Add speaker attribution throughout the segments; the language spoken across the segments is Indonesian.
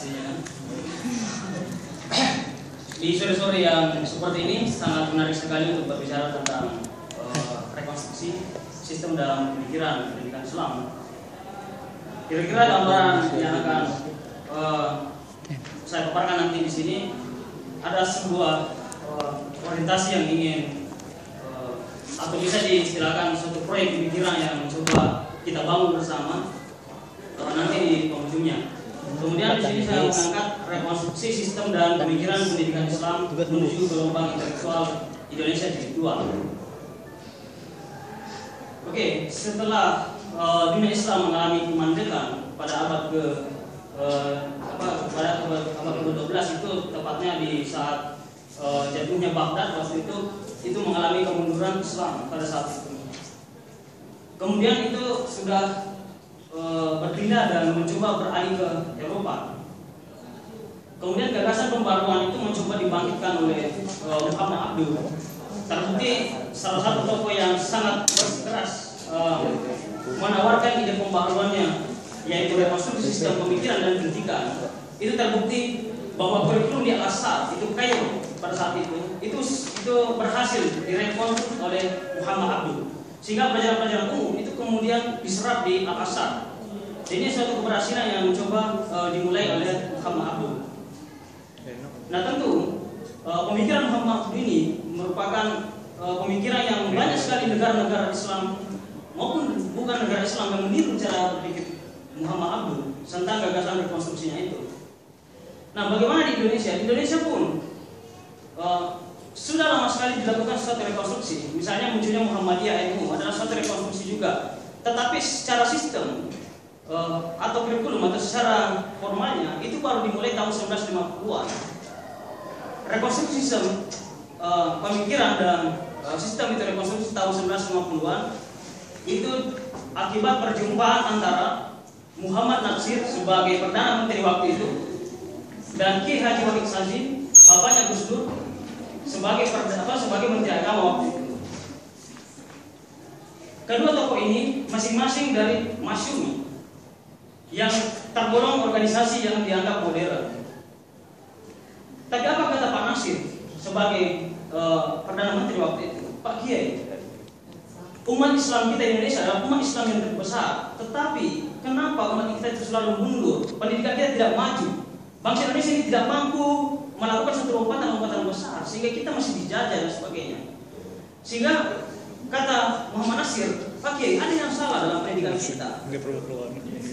Speaker 1: presentasinya kan. Di sore-sore yang seperti ini sangat menarik sekali untuk berbicara tentang rekonstruksi sistem dalam pemikiran pendidikan Islam. Kira-kira gambaran yang akan saya paparkan nanti di sini ada sebuah orientasi yang ingin atau bisa diistilahkan suatu proyek pemikiran yang coba kita bangun bersama nanti di penghujungnya. Kemudian di sini saya mengangkat rekonstruksi sistem dan pemikiran pendidikan Islam menuju gelombang intelektual Indonesia jilid 2. Oke, setelah dunia Islam mengalami kemandekan pada abad ke-12 itu tepatnya di saat jatuhnya Baghdad waktu itu mengalami kemunduran Islam pada saat itu. Kemudian itu sudah berpindah dan mencoba beralih ke Eropa. Kemudian gagasan pembaruan itu mencoba dibangkitkan oleh Muhammad Abduh. Terbukti salah satu tokoh yang sangat bersikeras menawarkan ide pembaruannya, yaitu rekonstruksi sistem pemikiran dan pendidikan. Itu terbukti bahwa kurikulum di Al-Azhar itu Kairo pada saat itu berhasil direkonstruksi oleh Muhammad Abduh, sehingga pelajaran-pelajaran umum itu kemudian diserap di Al-Azhar. Ini suatu keberhasilan yang mencoba dimulai oleh Muhammad Abduh. Nah tentu pemikiran Muhammad Abduh ini merupakan pemikiran yang banyak sekali negara-negara Islam maupun bukan negara Islam yang meniru cara berpikir Muhammad Abduh tentang gagasan rekonstruksinya itu. Nah bagaimana di Indonesia? Di Indonesia pun sudah lama sekali dilakukan suatu rekonstruksi. Misalnya munculnya Muhammadiyah NU adalah suatu rekonstruksi juga. Tetapi secara sistem atau kurikulum atau secara formalnya itu baru dimulai tahun 1950-an. Rekonstruksi sistem pemikiran dan sistem itu rekonstruksi tahun 1950-an itu akibat perjumpaan antara Muhammad Natsir sebagai Perdana Menteri waktu itu dan Ki Haji Wahid Sazim, bapaknya Gus Dur, sebagai Menteri Agama waktu itu. Kedua tokoh ini masing-masing dari Masyumi yang tergolong organisasi yang dianggap modern. Tapi apa kata Pak Nasir sebagai Perdana Menteri waktu itu? Pak Kiai, umat Islam kita Indonesia adalah umat Islam yang terbesar. Tetapi kenapa umat kita itu selalu mundur? Pendidikan kita tidak maju. Bangsa Indonesia ini tidak mampu melakukan satu lompatan besar, sehingga kita masih dijajah dan sebagainya. Sehingga kata Muhammad Nasir, Pak Kiai, ada yang salah dalam pendidikan kita.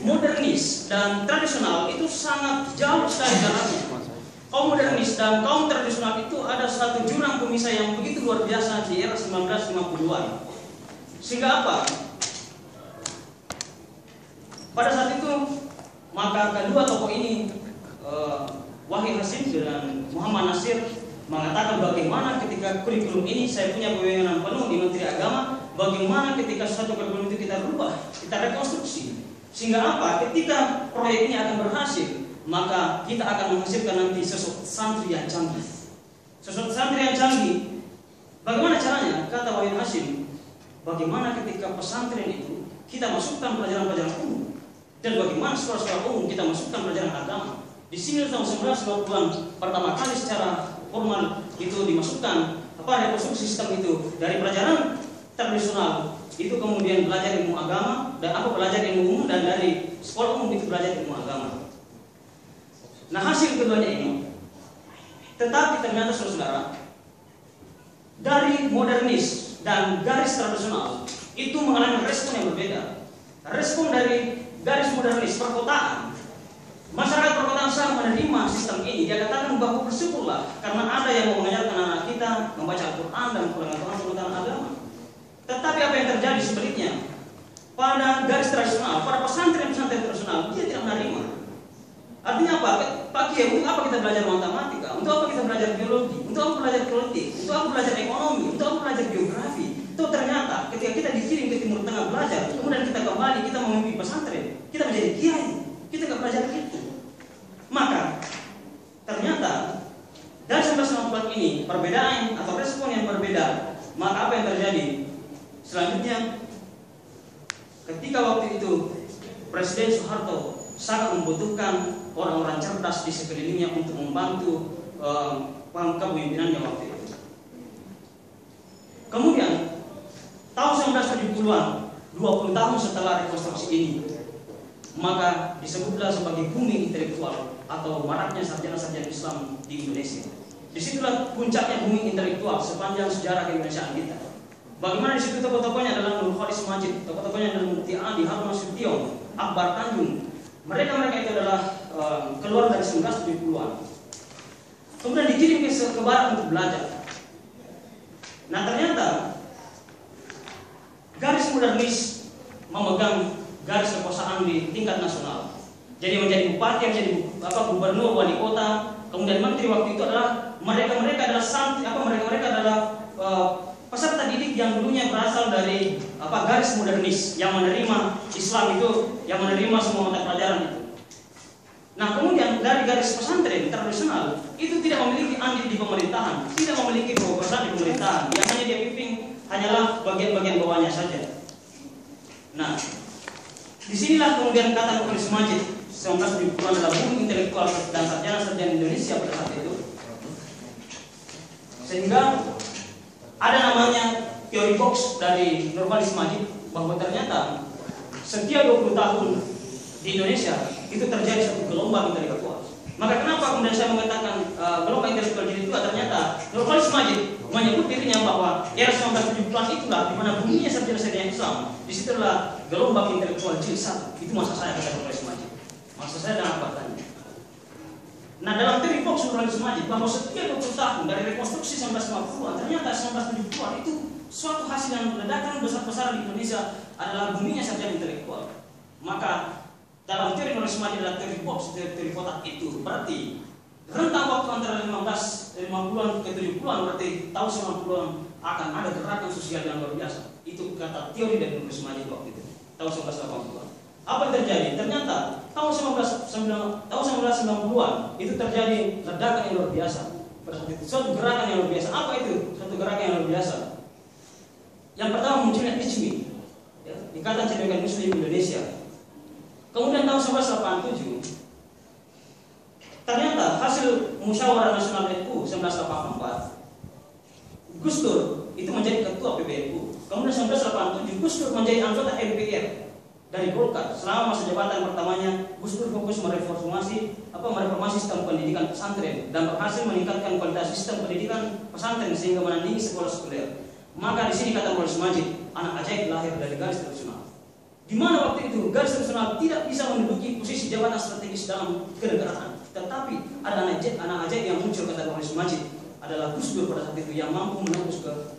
Speaker 1: Modernis dan tradisional itu sangat jauh sekali jaraknya. Kaum modernis dan kaum tradisional itu ada satu jurang pemisah yang begitu luar biasa di era 1950-an. Sehingga apa? Pada saat itu maka kedua tokoh ini Wahid Hasim dan Muhammad Nasir mengatakan bagaimana ketika kurikulum ini saya punya kewenangan penuh di Menteri Agama, bagaimana ketika suatu kurikulum itu kita rubah, kita rekonstruksi, sehingga apa? Ketika proyek ini akan berhasil, maka kita akan menghasilkan nanti sosok santri yang canggih. Sosok santri yang canggih, bagaimana caranya? Kata Wahid Hasim, bagaimana ketika pesantren itu kita masukkan pelajaran-pelajaran umum, dan bagaimana sekolah-sekolah umum kita masukkan pelajaran agama. Di sini tahun 1950-an pertama kali secara formal itu dimasukkan rekonstruksi sistem itu dari pelajaran tradisional itu kemudian belajar ilmu agama dan belajar ilmu umum, dan dari sekolah umum itu belajar ilmu agama. Nah hasil keduanya ini, tetapi ternyata saudara, dari modernis dan garis tradisional itu mengalami respon yang berbeda. Respon dari garis modernis perkotaan, masyarakat perkotaan sangat menerima sistem ini. Dia katakan bahwa bersyukurlah karena ada yang mau mengajarkan anak kita membaca Al-Quran dan pengetahuan agama. Tetapi apa yang terjadi sebaliknya? Pada garis tradisional, pada pesantren-pesantren tradisional, dia tidak menerima. Artinya apa? Pak Kiai, untuk apa kita belajar matematika? Untuk apa kita belajar biologi? Untuk apa belajar politik? Untuk apa belajar ekonomi? Untuk apa belajar geografi? Itu ternyata ketika kita dikirim ke Timur Tengah belajar, kemudian kita kembali, kita memimpin pesantren, kita menjadi kiai, kita nggak belajar itu. Maka ternyata dari 1994 ini perbedaan atau respon yang berbeda. Maka apa yang terjadi? Selanjutnya, ketika waktu itu Presiden Soeharto sangat membutuhkan orang-orang cerdas di sekelilingnya untuk membantu kepemimpinannya waktu itu. Kemudian tahun 1970-an, 20 tahun setelah rekonstruksi ini, maka disebutlah sebagai bumi intelektual atau maraknya sarjana-sarjana Islam di Indonesia. Disitulah puncaknya bumi intelektual sepanjang sejarah keindonesiaan kita. Bagaimana di situ tokoh-tokohnya adalah Nur Khalis Majid, tokoh-tokohnya adalah Mukti Adi, Harun Nasution, Akbar Tanjung. Mereka itu adalah keluar dari 1970-an. Kemudian dikirim ke barat untuk belajar. Nah ternyata garis modernis memegang garis kekuasaan di tingkat nasional. Jadi menjadi bupati, menjadi gubernur, wali kota, kemudian menteri waktu itu adalah mereka adalah peserta didik yang dulunya berasal dari garis modernis yang menerima Islam itu, yang menerima semua mata pelajaran itu. Nah kemudian dari garis pesantren tradisional itu tidak memiliki andil di pemerintahan, tidak memiliki kekuasaan di pemerintahan, yang hanya dia pimpin hanyalah bagian-bagian bawahnya saja. Nah disinilah kemudian kata Nur Khalis Majid 1970-an adalah bumi intelektual dan sarjana-sarjana Indonesia pada saat itu, sehingga ada namanya teori box dari Nur Khalis Majid bahwa ternyata setiap 20 tahun di Indonesia itu terjadi satu gelombang intelektual. Maka kenapa kemudian saya mengatakan gelombang intelektual jadi itu? Ternyata Nur Khalis Majid menyebut dirinya bahwa era 1970-an itulah di mana buminya sarjana-sarjana Islam. Disitulah gelombang intelektual jilid 1. Itu masa saya kata Nur Khalis Majid. Masa saya dan apa tanya. Nah dalam teori box Nur Khalis Majid bahwa setiap 20 tahun dari rekonstruksi 1950-an ternyata 1970-an itu suatu hasil yang ledakan besar-besar di Indonesia adalah buminya sarjana intelektual. Maka dalam teori Nur Khalis Majid adalah teori box, teori kotak itu berarti rentang waktu antara 50-an ke 70-an berarti tahun 90-an akan ada gerakan sosial yang luar biasa. Itu kata teori dari Nur Khalis Majid waktu itu, tahun 1980-an. Apa yang terjadi? Ternyata tahun 1990-an itu terjadi ledakan yang luar biasa. Suatu gerakan yang luar biasa. Apa itu? Suatu gerakan yang luar biasa. Yang pertama munculnya ICMI, ya, Ikatan Cendekiawan Muslim Indonesia. Kemudian tahun 1987 ternyata hasil musyawarah nasional NU 1984 Gus Dur itu menjadi ketua PBNU. Kemudian 1987 Gus Dur menjadi anggota MPR dari Golkar. Selama masa jabatan pertamanya Gus Dur fokus mereformasi sistem pendidikan pesantren dan berhasil meningkatkan kualitas sistem pendidikan pesantren sehingga menandingi sekolah sekuler. Maka di sini kata Nur Khalis Majid, anak ajaib lahir dari garis tradisional. Di mana waktu itu garis tradisional tidak bisa menduduki posisi jabatan strategis dalam kenegaraan, tetapi ada anak ajaib yang muncul kata Nur Khalis Majid adalah Gus Dur pada saat itu yang mampu menembus ke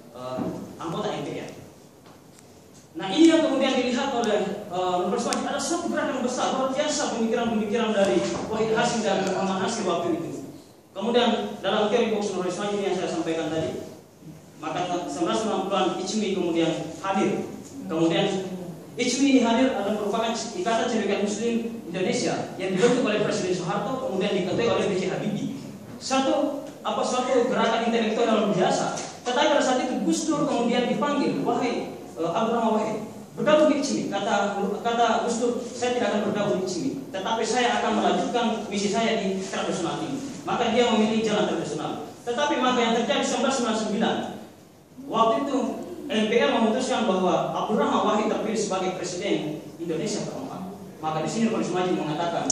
Speaker 1: anggota MPR. Nah ini yang kemudian dilihat oleh Nur Khalis Majid ada suatu gerakan besar luar biasa pemikiran-pemikiran dari Wahid Hasyim dan Muhammad Nasir waktu itu. Kemudian dalam teori box Nur Khalis Majid yang saya sampaikan tadi, maka 1990-an ICMI kemudian hadir. Kemudian ICMI ini hadir adalah merupakan Ikatan Cendekiawan Muslim Indonesia yang dibentuk oleh Presiden Soeharto kemudian diketuai oleh B.J. Habibie. Suatu gerakan intelektual yang luar biasa. Tetapi pada saat itu Gus Dur kemudian dipanggil, wahai Abdurrahman Wahid, bergabung di ICMI. Kata Gus Dur, saya tidak akan bergabung di ICMI, tetapi saya akan melanjutkan misi saya di tradisional ini. Maka dia memilih jalan tradisional. Tetapi maka yang terjadi 1999 waktu itu MPR memutuskan bahwa Abdurrahman Wahid terpilih sebagai presiden Indonesia keempat. Maka di sini Nur Khalis Majid mengatakan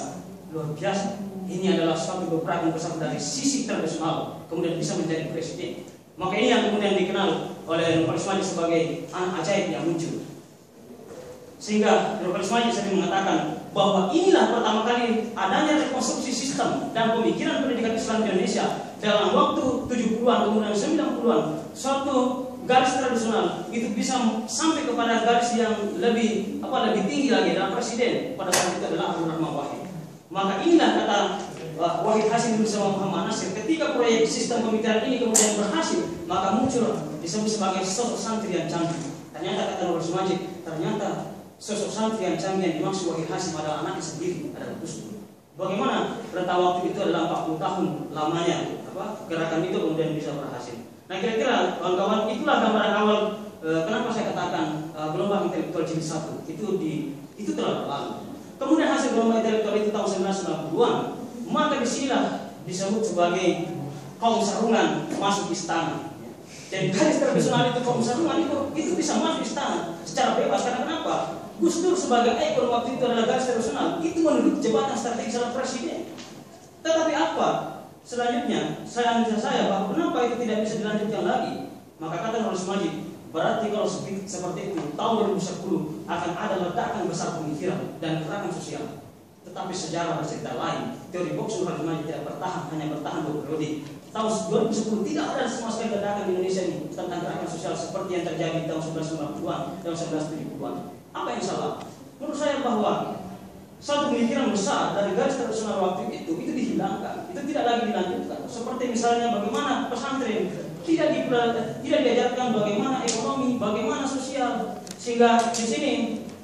Speaker 1: luar biasa. Ini adalah suatu gerakan besar dari sisi tradisional kemudian bisa menjadi presiden. Maka ini yang kemudian dikenal oleh Nur Khalis Majid sebagai anak ajaib yang muncul. Sehingga Nur Khalis Majid sering mengatakan bahwa inilah pertama kali adanya rekonstruksi sistem dan pemikiran pendidikan Islam di Indonesia dalam waktu 70-an kemudian 90-an. Suatu garis tradisional itu bisa sampai kepada garis yang lebih tinggi lagi dalam presiden pada saat itu adalah Abdurrahman Wahid. Maka inilah kata Wahid Hasyim bersama Muhammad Nasir, ketika proyek sistem pemikiran ini kemudian berhasil, maka muncul disebut sebagai sosok santri yang canggih. Ternyata kata Nur Khalis Majid, ternyata sosok santri yang canggih yang dimaksud Wahid Hasyim adalah anaknya sendiri, adalah Gus Dur. Bagaimana rentang waktu itu adalah 40 tahun lamanya gerakan itu kemudian bisa berhasil. Nah kira-kira kawan-kawan itulah gambaran awal kenapa saya katakan gelombang intelektual jilid 1 itu telah berlalu. kemudian hasil gelombang intelektual itu tahun 1990-an, maka disinilah disebut sebagai kaum sarungan masuk istana. Jadi garis tradisional itu kaum sarungan itu bisa masuk istana secara bebas. Karena kenapa? Gus Dur sebagai ikon waktu itu adalah garis tradisional, itu menduduki jabatan strategis seorang presiden. Tetapi apa? Selanjutnya, saya bahwa kenapa itu tidak bisa dilanjutkan lagi? Maka kata Nurul Majid, berarti kalau seperti itu, tahun 2010 akan ada ledakan besar pemikiran dan gerakan sosial. Tetapi sejarah bercerita lain. Teori box Nurul Majid tidak bertahan, hanya bertahan 2 periode. Tahun 2010 tidak ada sama sekali ledakan di Indonesia ini tentang gerakan sosial seperti yang terjadi di tahun 1990-an dan 1970-an. Apa yang salah? Menurut saya bahwa satu pemikiran besar dari garis tradisional waktu itu dihilangkan, itu tidak lagi dilanjutkan. Seperti misalnya bagaimana pesantren tidak diajarkan bagaimana ekonomi, bagaimana sosial, sehingga di sini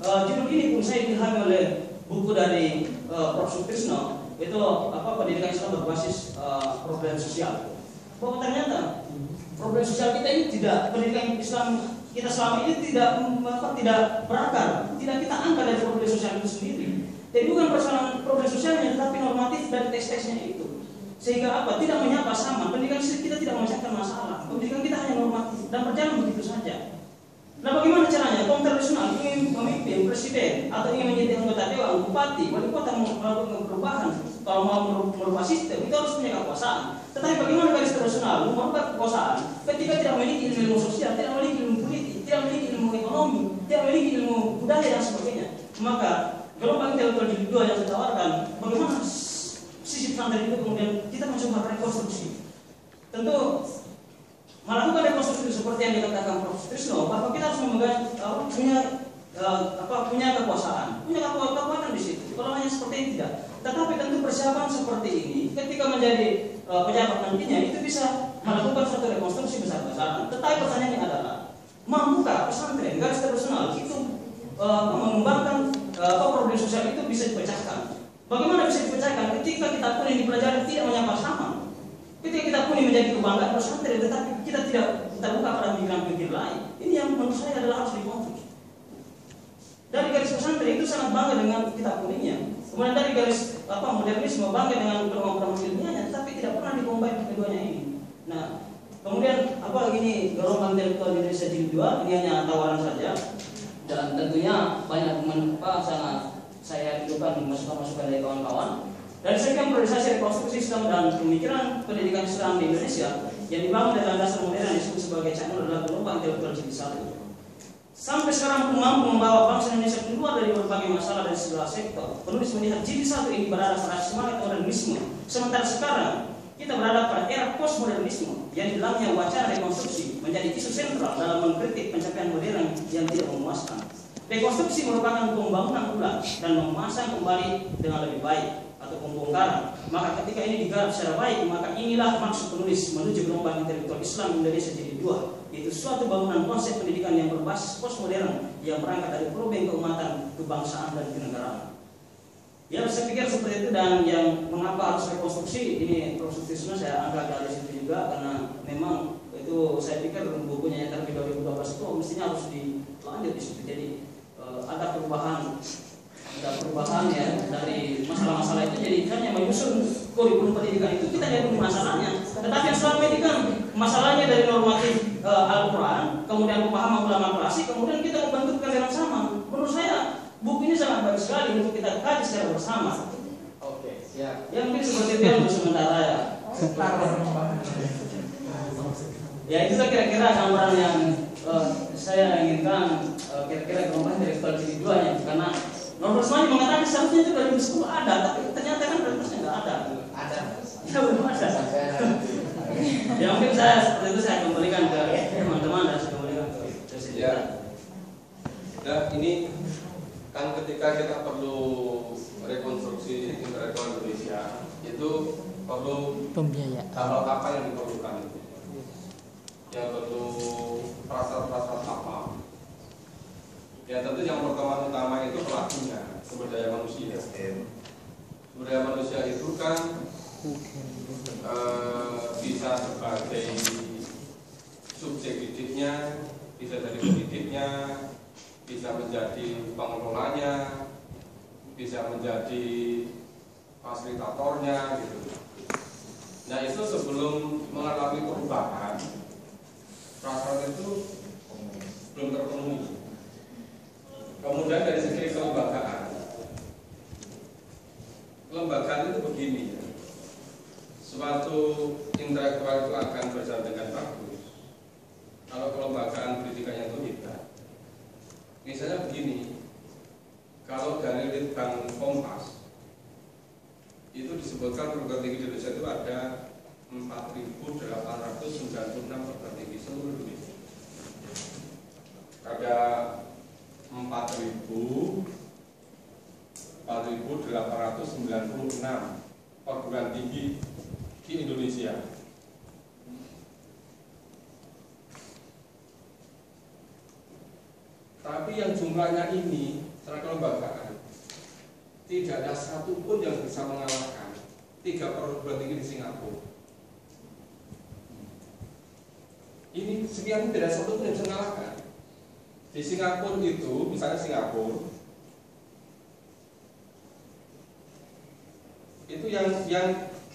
Speaker 1: judul ini pun saya ilhami oleh buku dari Prof. Sutrisno, itu pendidikan Islam berbasis problem sosial. Bahwa ternyata problem sosial kita ini tidak, pendidikan Islam kita selama ini tidak berakar, tidak kita angkat dari problem sosial itu sendiri. Jadi bukan persoalan problem sosialnya, tetapi normatif dari teks-teksnya itu. Sehingga apa? Tidak menyapa sama. Pendidikan kita tidak memecahkan masalah. Pendidikan kita hanya normatif dan berjalan begitu saja. Nah, bagaimana caranya? Kaum tradisional ingin memimpin presiden atau ingin menjadi anggota dewan, bupati, wali kota melakukan perubahan. Kalau mau merubah sistem, itu harus punya kekuasaan. Tetapi bagaimana garis tradisional merubah kekuasaan ketika tidak memiliki ilmu sosial, tidak memiliki ilmu politik, tidak memiliki ilmu ekonomi, tidak memiliki ilmu budaya dan sebagainya? Maka gelombang intelektual jilid 2 yang saya tawarkan, bagaimana sisi pesantren itu kemudian kita mencoba rekonstruksi. Tentu melakukan rekonstruksi seperti yang dikatakan Prof. Sutrisno, bahwa kita harus memegang punya kekuasaan, punya kekuatan di situ. Kalau hanya seperti ini tidak. Tetapi tentu persiapan seperti ini, ketika menjadi pejabat nantinya itu bisa melakukan suatu rekonstruksi besar-besaran. Tetapi pertanyaannya adalah, mampukah pesantren garis tradisional itu mengembangkan problem sosial itu bisa dipecahkan? Bagaimana bisa dipecahkan ketika kita pun yang dipelajari tidak menyapa sama? Ketika kita pun menjadi kebanggaan pesantren, tetapi kita tidak terbuka pada pikiran-pikiran lain. Ini yang menurut saya adalah harus dikonstruksi. Dari garis pesantren itu sangat bangga dengan kitab kuningnya. Kemudian dari garis modernisme bangga dengan penemuan ilmiahnya, tetapi tidak pernah dikombinasi keduanya ini. Nah, kemudian ini gelombang intelektual Indonesia jilid 2 ini hanya tawaran saja. Dan tentunya banyak sangat saya rindukan masukan-masukan dari kawan-kawan. Dari segi priorisasi rekonstruksi Islam dan pemikiran pendidikan Islam di Indonesia yang dibangun dalam dasar modern yang disebut sebagai Caknur adalah gelombang intelektual jilid 1. Sampai sekarang pun mampu membawa bangsa Indonesia keluar dari berbagai masalah dari segala sektor. Penulis melihat jilid 1 ini berada pada semangat modernisme. Sementara sekarang kita berada pada era postmodernisme yang di dalamnya wacana rekonstruksi menjadi isu sentral dalam mengkritik pencapaian modern yang tidak memuaskan. Rekonstruksi merupakan pembangunan ulang dan memasang kembali dengan lebih baik atau pembongkaran. Maka ketika ini digarap secara baik, maka inilah maksud penulis menuju gelombang intelektual Islam Indonesia jilid 2. Itu suatu bangunan konsep pendidikan yang berbasis postmodern yang berangkat dari problem keumatan, kebangsaan dan kenegaraan. Ya, saya pikir seperti itu. Dan yang mengapa harus rekonstruksi ini Prof. Sutrisno saya angkat dari situ juga, karena memang itu saya pikir bukunya yang terbit 2012 itu mestinya harus dilanjut di situ. Jadi ada perubahan ya dari masalah-masalah itu, jadi hanya menyusun kurikulum pendidikan itu kita lihat masalahnya. Tetapi yang selama ini kan masalahnya dari normatif Al-Quran, kemudian pemahaman ulama klasik, kemudian kita membentuk aliran sama. Menurut saya buku ini sangat baik sekali untuk kita kaji secara bersama.
Speaker 2: Oke, siap.
Speaker 1: Ya mungkin seperti itu yang untuk sementara ya. Ya itu kira-kira gambaran yang saya inginkan, kira-kira gelombang intelektual jilid 2 nya, karena Norbert Smani mengatakan seharusnya itu dari 2010 ada, tapi ternyata kan realistisnya nggak ada.
Speaker 2: Ada.
Speaker 1: Ya belum ada. Ya mungkin saya seperti itu saya kembalikan ke teman-teman dan saya kembalikan ke presiden.
Speaker 3: Ya. Nah ini kan ketika kita perlu rekonstruksi intelektual Indonesia itu perlu
Speaker 4: pembiayaan.
Speaker 3: Kalau apa yang diperlukan itu, yang perlu prasyarat-prasyarat apa? Ya tentu yang pertama-tama itu pelakunya, sumber daya manusia. Sumber daya manusia itu kan bisa sebagai subjek didiknya, bisa jadi pendidiknya, bisa menjadi pengelolanya, bisa menjadi fasilitatornya gitu. Nah itu sebelum mengalami perubahan, prasyarat itu belum terpenuhi. Kemudian dari segi kelembagaan itu begini ya. Suatu intelektual itu akan berjalan dengan bagus kalau kelembagaan pendidikannya itu hebat. Misalnya begini, kalau dari Litbang Kompas itu disebutkan perguruan tinggi di Indonesia itu ada 4.896 perguruan tinggi seluruh Indonesia. Ada 4.896 perguruan tinggi di Indonesia. Tapi yang jumlahnya ini secara kelembagaan tidak ada satupun yang bisa mengalahkan 3 perguruan tinggi di Singapura. Ini sekian tidak ada satupun yang bisa mengalahkan. Di Singapura itu, misalnya Singapura itu yang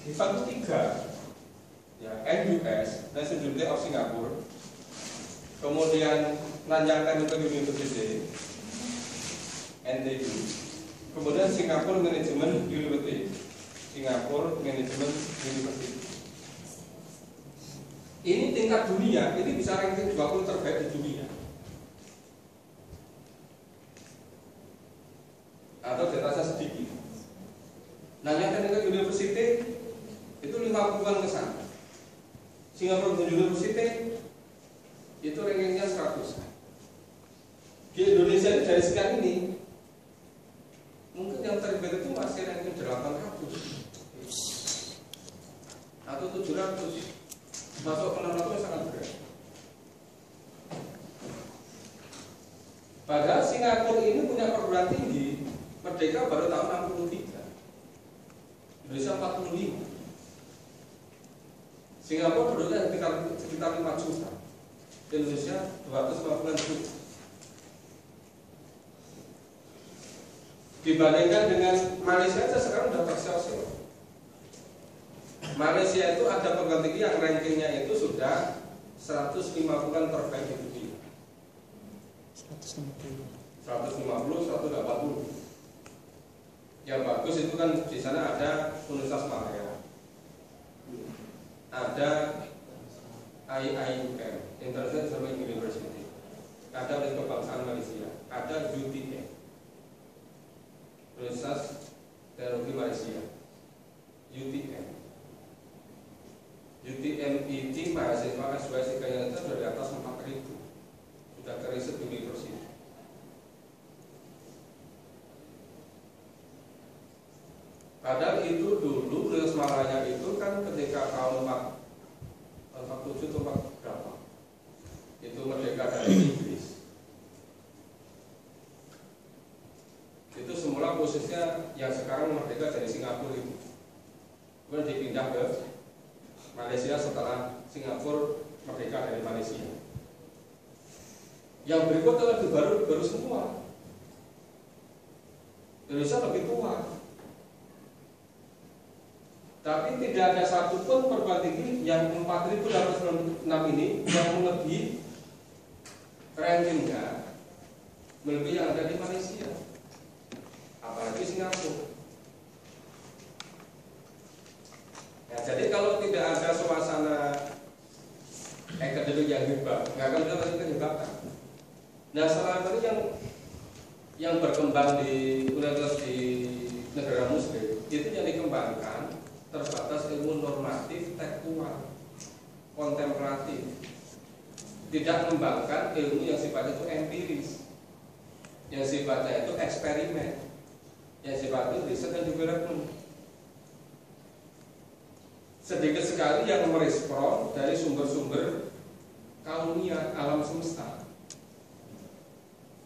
Speaker 3: hebat itu 3 ya, NUS, National University of Singapore, kemudian Nanyang Technical University, NTU, kemudian Singapore Management University, Singapore Management University. Ini tingkat dunia, ini bisa ranking 20 terbaik di dunia. Atau di atasnya sedikit. Nanyang Technical University itu 50-an ke sana. Singapore University itu rankingnya 100. Di Indonesia ini dari sekian ini mungkin yang terbaik itu masih ranking 800 atau 700. Masuk ke 600 sangat berat. Padahal Singapura ini punya perguruan tinggi merdeka baru tahun 63, Indonesia 45. Singapura penduduknya sekitar 5 juta, Indonesia 250 juta. Dibandingkan dengan Malaysia saja sekarang sudah tersiok-siok. Malaysia itu ada perguruan tinggi yang rankingnya itu sudah 150-an terbaik di dunia. 150, 180. Yang bagus itu kan di sana ada Universitas Malaya, ada IIUM, International Islamic University, ada Universitas Kebangsaan Malaysia, ada UTM, Universitas Teknologi Malaysia, UTM ini mahasiswa S2 yang itu sudah di atas 4.000, sudah keriset universitas. Padahal itu dulu Universitas Malaya itu kan ketika tahun 47 atau berapa itu merdeka dari Inggris. Itu semula posisinya yang sekarang merdeka dari Singapura itu, kemudian dipindah ke Malaysia setelah Singapura merdeka dari Malaysia. Yang berikut lebih baru semua. Indonesia lebih tua. Tapi tidak ada satupun perguruan tinggi yang 4.806 ini yang melebihi rankingnya melebihi yang ada di Malaysia, apalagi Singapura. Ya, jadi kalau tidak ada suasana akademik yang hebat, nggak akan bisa kehebatan. Nah, selama ini yang berkembang di universitas di negara Muslim itu yang dikembangkan terbatas ilmu normatif, tekstual, kontemplatif, tidak mengembangkan ilmu yang sifatnya itu empiris, yang sifatnya itu eksperimen, yang sifatnya riset dan development. Sedikit sekali yang merespon dari sumber-sumber kaunian alam semesta.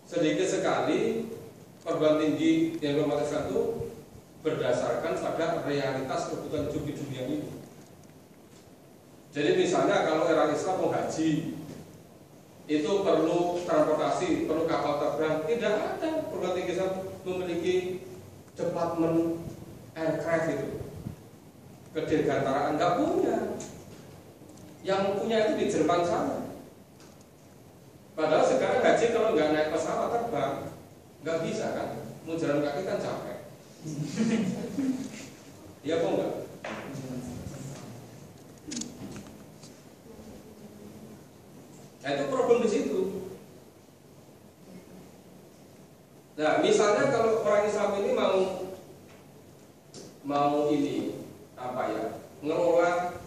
Speaker 3: Sedikit sekali perguruan tinggi yang normatif itu berdasarkan pada realitas kebutuhan hidup di dunia ini. Jadi misalnya kalau era Islam mau haji itu perlu transportasi, perlu kapal terbang, tidak ada perguruan tinggi Islam memiliki departemen aircraft itu, ke dirgantaraan, nggak punya. Yang punya itu di Jerman sana. Padahal sekarang haji kalau nggak naik pesawat terbang, nggak bisa kan? Mau jalan kaki kan capek. Iya apa enggak? Nah itu problem di situ. Nah misalnya kalau orang Islam ini mau ini apa ya, ngelola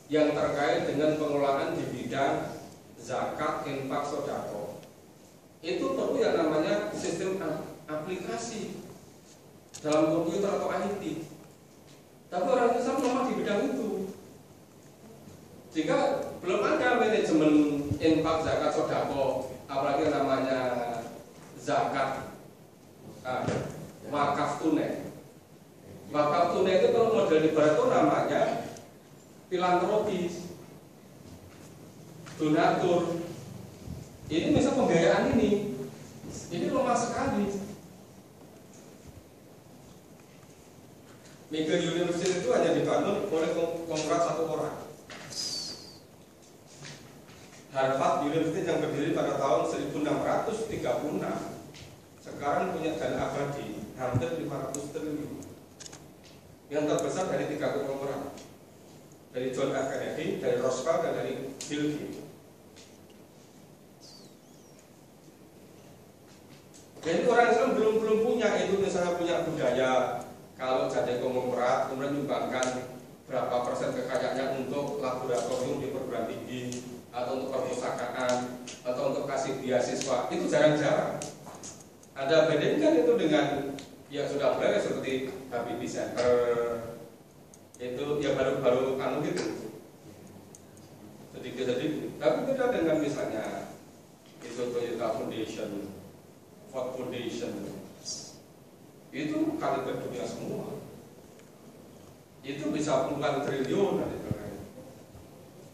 Speaker 3: yang terkait dengan pengelolaan di bidang zakat, infak, sodako, itu perlu yang namanya sistem aplikasi dalam komputer atau IT. Tapi orang Islam lemah di bidang itu. Jika belum ada manajemen infak, zakat, sodako, apalagi yang namanya zakat, wakaf tunai. Wakaf tunai itu kalau model di barat itu namanya filantropis, donatur. Ini misal pembiayaan ini lemah sekali. Mega University itu hanya dibangun oleh kongrat satu orang. Harvard University yang berdiri pada tahun 1636 sekarang punya dana abadi hampir 500 triliun. Yang terbesar dari 3 konglomerat, dari John F. Kennedy, dari Roosevelt, dan dari Bill Gates. Jadi orang Islam belum punya itu, misalnya punya budaya. Kalau jadi konglomerat, kemudian menyumbangkan berapa persen kekayaannya untuk laboratorium di perguruan tinggi, atau untuk perpustakaan, atau untuk kasih beasiswa, itu jarang-jarang. Ada bandingkan itu dengan yang sudah mulai seperti Habibie Center, itu ya baru-baru gitu, sedikit-sedikit. Tapi beda dengan misalnya itu Toyota Foundation, Ford Foundation, itu kaliber dunia semua. Itu bisa puluhan triliun.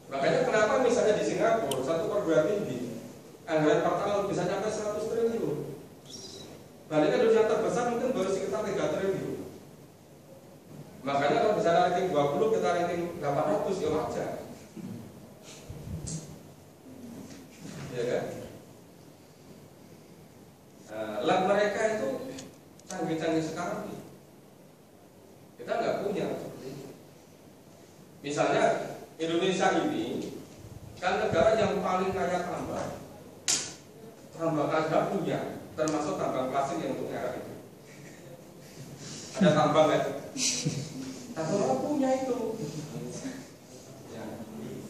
Speaker 3: Makanya kenapa misalnya di Singapura satu perguruan tinggi anggaran per tahun bisa sampai 100 triliun. Balik dunia terbesar mungkin baru sekitar 3 triliun. Makanya kalau misalnya ranking 20 kita ranking 800 ya wajar. Iya kan? Lab mereka itu canggih-canggih sekarang nih. Kita nggak punya. Misalnya Indonesia ini kan negara yang paling kaya tambang. Tambang ada punya, termasuk tambang plastik yang untuk era itu. Ada tambang kan? Tapi orang punya itu. Ya.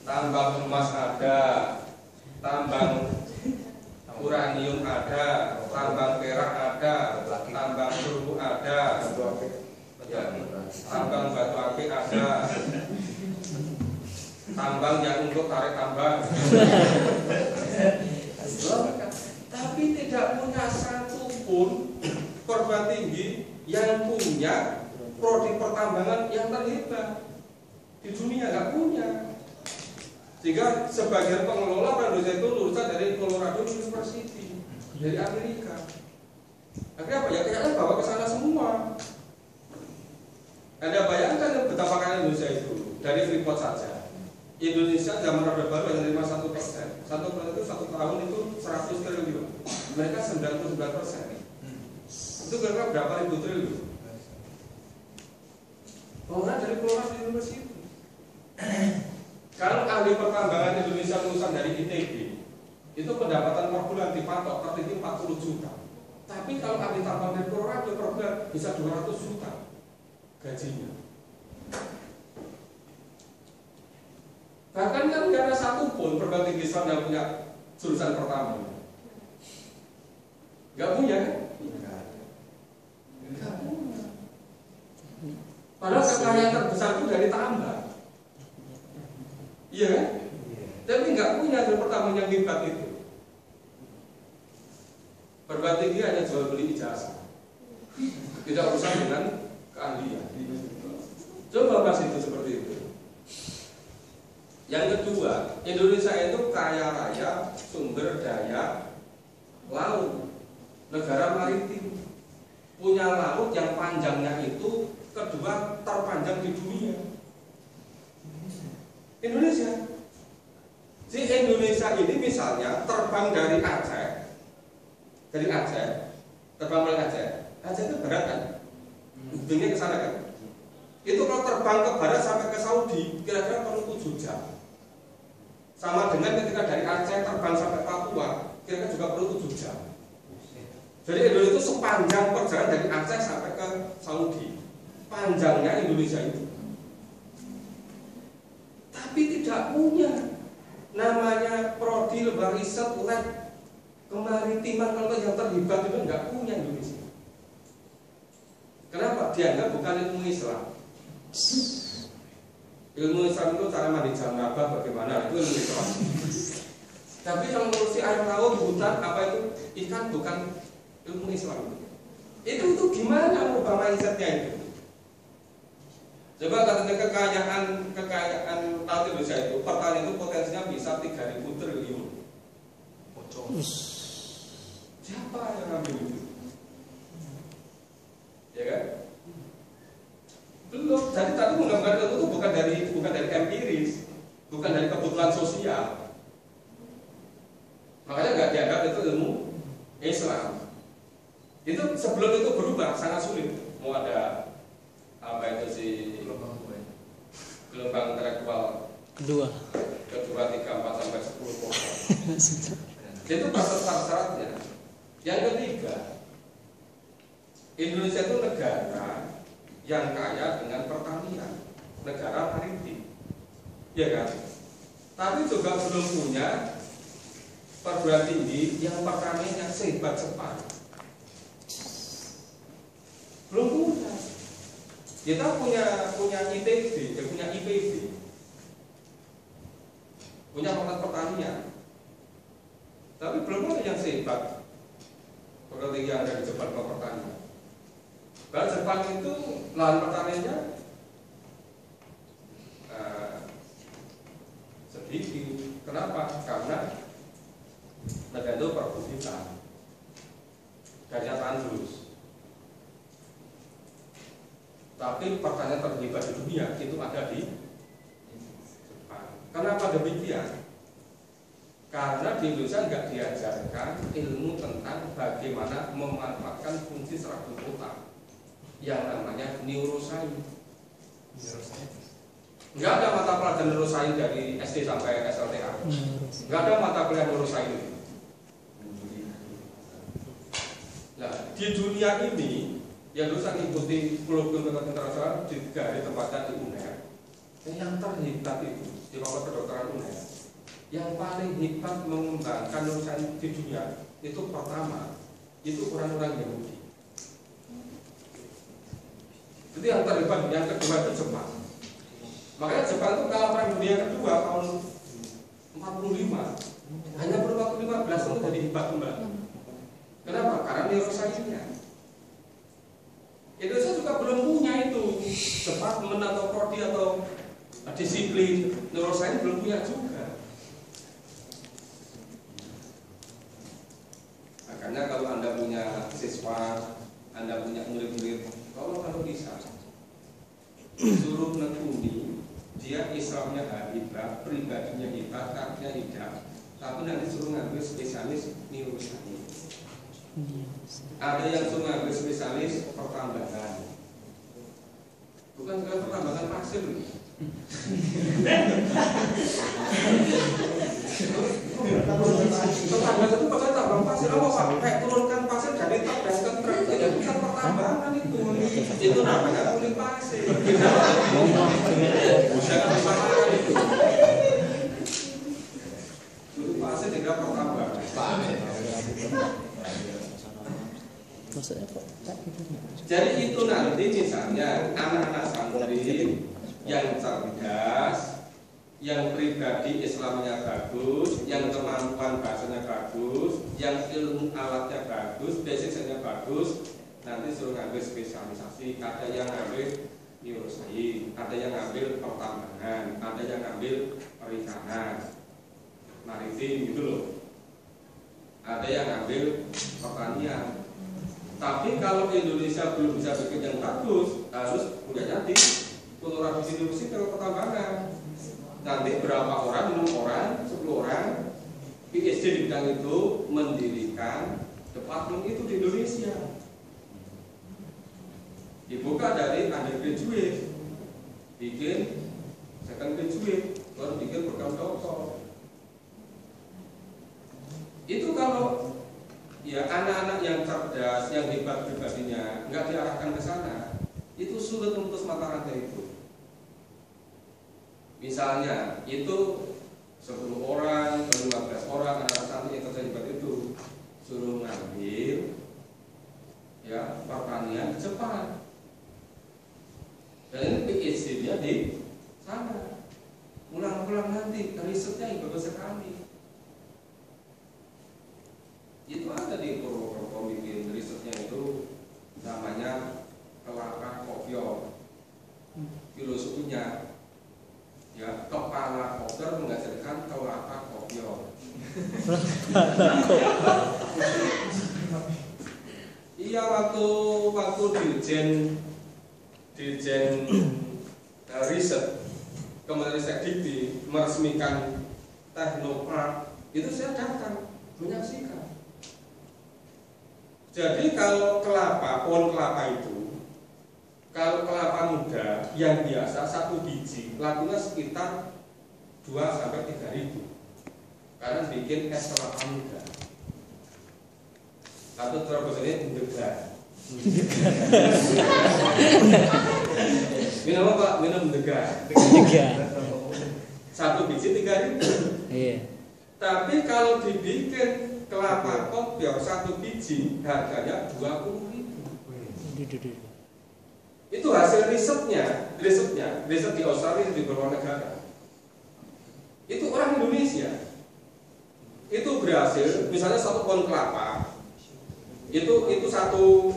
Speaker 3: Tambang emas ada, tambang uranium ada, tambang perak ada, tambang perunggu ada, ya, tambang batu akik ada, tambang yang untuk tarik tambang. Tapi tidak punya satu pun perguruan tinggi yang punya prodi pertambangan yang terhebat di dunia, nggak punya. Sehingga sebagian pengelola Indonesia itu lulusan dari Colorado University, dari Amerika. Akhirnya apa ya? Kayaknya bawa ke sana semua. Anda bayangkan betapa kaya Indonesia itu dari Freeport saja. Indonesia zaman Orde Baru hanya menerima 1%. 1% itu 1 tahun itu 100 triliun. Mereka 99%. Itu kira-kira berapa ribu triliun? Orang dari Colorado University. Kalau ahli pertambangan Indonesia lulusan dari ITB, itu pendapatan per bulan dipatok tertinggi 40 juta. Tapi kalau ahli tambang dari Colorado per bulan bisa 200 juta gajinya. Bahkan kan nggak ada satupun perguruan tinggi Islam yang punya jurusan pertambangan. Nggak punya kan? Nggak punya. Padahal kekayaan terbesar itu dari tambang. Iya kan? Tapi nggak punya jurusan pertambangan yang hebat itu. Perguruan tinggi hanya jual beli ijazah, tidak urusan dengan keahlian. Coba bahas itu seperti itu. Yang kedua, Indonesia itu kaya raya sumber daya laut, negara maritim. punya laut yang panjangnya itu kedua terpanjang di dunia. Indonesia. Si Indonesia ini misalnya terbang dari Aceh, terbang dari Aceh itu berat kan? Ujungnya ke sana kan? Itu kalau terbang ke barat sampai ke Saudi, kira-kira perlu 7 jam. Sama dengan ketika dari Aceh terbang sampai Papua, kira-kira juga perlu 7 jam. Jadi Indonesia itu sepanjang perjalanan dari Aceh sampai ke Saudi, panjangnya Indonesia itu. Tapi tidak punya namanya prodi lembaga riset lab kemaritiman kalau yang terlibat itu nggak punya Indonesia. Kenapa? Dianggap bukan ilmu Islam. Ilmu Islam itu cara mandi janabah bagaimana, itu ilmu Islam. Tapi yang ngurusi air laut, hutan, apa itu ikan bukan ilmu Islam. Itu gimana merubah mindsetnya itu? Coba katakan kekayaan laut Indonesia itu, pertanian itu potensinya bisa 3.000 triliun. Siapa yang ngambil itu? Ya kan? Belum. Jadi tadi menggambarkan itu bukan dari empiris, bukan dari kebutuhan sosial. Makanya nggak dianggap itu ilmu Islam. Itu sebelum itu berubah sangat sulit. Mau ada apa itu sih gelombang intelektual kedua 3, 4 sampai 10%. Itu syarat-syaratnya. Yang ketiga, Indonesia itu negara yang kaya dengan pertanian, negara maritim, ya kan? Tapi juga belum punya perguruan tinggi yang pertanian yang sehebat Jepang. Belum punya. Kita punya ITB, punya IPB, punya fakultas pertanian, tapi belum ada yang sehebat perguruan tinggi yang ada di Jepang kalau pertanian. Bahkan Jepang itu lahan pertaniannya sedikit. Kenapa? Karena negara itu perbukitan, gajah tandus. Tapi pertanian terhebat di dunia itu ada di Jepang. Kenapa demikian? Karena di Indonesia nggak diajarkan ilmu tentang bagaimana memanfaatkan fungsi serabut otak yang namanya neuroscience. Nggak ada mata pelajaran neuroscience dari SD sampai SLTA. Nggak ada mata kuliah neuroscience. Nah, di dunia ini yang harus mengikuti program internasional juga di tempatnya di UNER. Yang terhebat itu di Fakultas Kedokteran UNER, yang paling hebat mengembangkan neuroscience di dunia itu pertama itu orang-orang Yahudi. Jadi yang terhebat, yang kedua itu Jepang. Makanya Jepang itu kalah perang dunia kedua tahun 45, hanya perlu waktu 15 tahun jadi hebat kembali. Kenapa? Karena neuroscience-nya. Indonesia juga belum punya itu departemen atau prodi atau disiplin neuroscience, belum punya juga. Makanya kalau Anda punya siswa, Anda punya murid-murid, kalau bisa suruh nekuni dia Islamnya hebat, pribadinya hebat, karakternya hebat, tapi nanti suruh ngambil spesialis neuroscience. Ada yang suruh ngambil spesialis pertambangan, bukan sekali pertambangan pasir. Pertambangan itu pakai tambang pasir apa Pak? Kayak turunkan pasir dari truk dan ke truk, ya bukan pertambangan itu. Itu namanya kulit pasir. Bukan pertambangan itu. Kulit pasir tidak pertambangan. Jadi itu nanti misalnya anak-anak santri yang cerdas, yang pribadi Islamnya bagus, yang kemampuan bahasanya bagus, yang ilmu alatnya bagus, basicnya bagus, nanti suruh ngambil spesialisasi. Ada yang ngambil neuroscience, ada yang ngambil pertambangan, ada yang ngambil perikanan, maritim gitu loh. Ada yang ngambil pertanian. Tapi kalau Indonesia belum bisa bikin yang bagus, harus punyanya di Kultural University kalau pertambangan. Nanti berapa orang, 6 orang, 10 orang PhD di bidang itu mendirikan departemen itu di Indonesia. Dibuka dari undergraduate, bikin second graduate, baru bikin program doktor. Itu kalau ya anak-anak yang cerdas, yang hebat pribadinya nggak diarahkan ke sana, itu sulit memutus mata rantai itu. Misalnya itu 10 orang, 15 orang anak-anak santri yang terlibat itu suruh ngambil ya pertanian di Jepang. Dan ini PhD-nya di sana. Ulang-ulang nanti risetnya yang bagus sekali. Itu ada di Purwokerto bikin risetnya itu namanya kelapa kopior. Filosofinya ya kepala koper menghasilkan kelapa kopior. Iya waktu Dirjen riset Kementerian Ristek meresmikan Teknopark itu saya datang menyaksikan. Jadi kalau pohon kelapa itu, kalau kelapa muda yang biasa 1 biji lakunya sekitar 2-3 ribu karena bikin es kelapa muda. Atau terbesarnya mendegar. Minum apa Pak? Minum mendegar. 1 biji 3 ribu.
Speaker 4: Iya.
Speaker 3: Tapi kalau dibikin kelapa kopior 1 biji harganya 20 ribu. Itu hasil riset di Australia di beberapa negara. Itu orang Indonesia. Itu berhasil, misalnya 1 pohon kelapa itu satu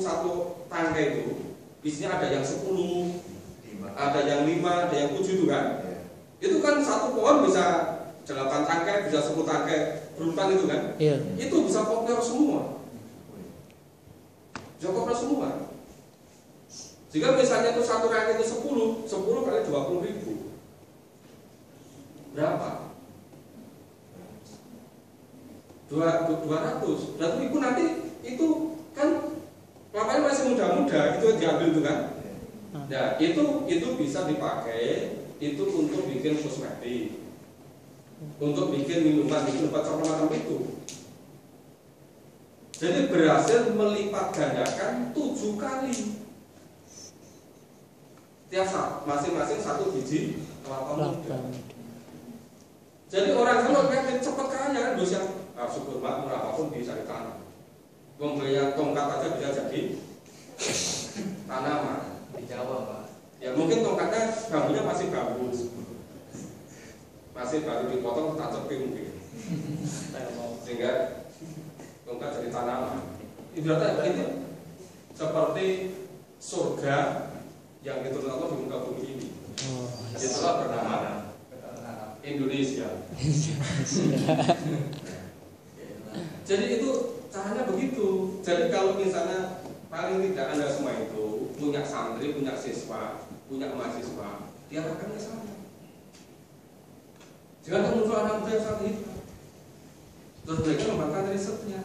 Speaker 3: tangkai itu isinya ada yang 10, ada yang 5, ada yang 7 itu kan. Itu kan 1 pohon bisa 8 tangkai, bisa 10 tangkai berurutan itu kan.
Speaker 4: Iya.
Speaker 3: Itu bisa kopior semua. Bisa kopior semua. Jika misalnya itu 1 rangkai itu 10 kali 20 ribu. Berapa? 200. Dan itu nanti itu kan kelapanya masih muda-muda, itu diambil itu kan. Nah, itu bisa dipakai itu untuk bikin kosmetik, untuk bikin minuman, bikin macam-macam itu. Jadi berhasil melipat gandakan 7 kali. Tiap saat masing-masing 1 biji kelapa muda. Jadi orang kalau pengen cepat kaya, bisa syukur makmur apapun bisa ditanam. Membeli tongkat aja bisa jadi tanaman.
Speaker 2: Di Jawa Pak.
Speaker 3: Ya mungkin tongkatnya bambunya masih bambu, masih baru dipotong tancapin mungkin, sehingga tongkat jadi tanaman. Ibaratnya ini seperti surga yang diturunkan Allah di muka bumi ini. Itulah bernama Indonesia. Jadi itu caranya begitu. Jadi kalau misalnya paling tidak Anda semua itu punya santri, punya siswa, punya mahasiswa, diarahkan ke sana. Jangan muncul anak muda yang saat itu. Terus mereka mengembangkan risetnya.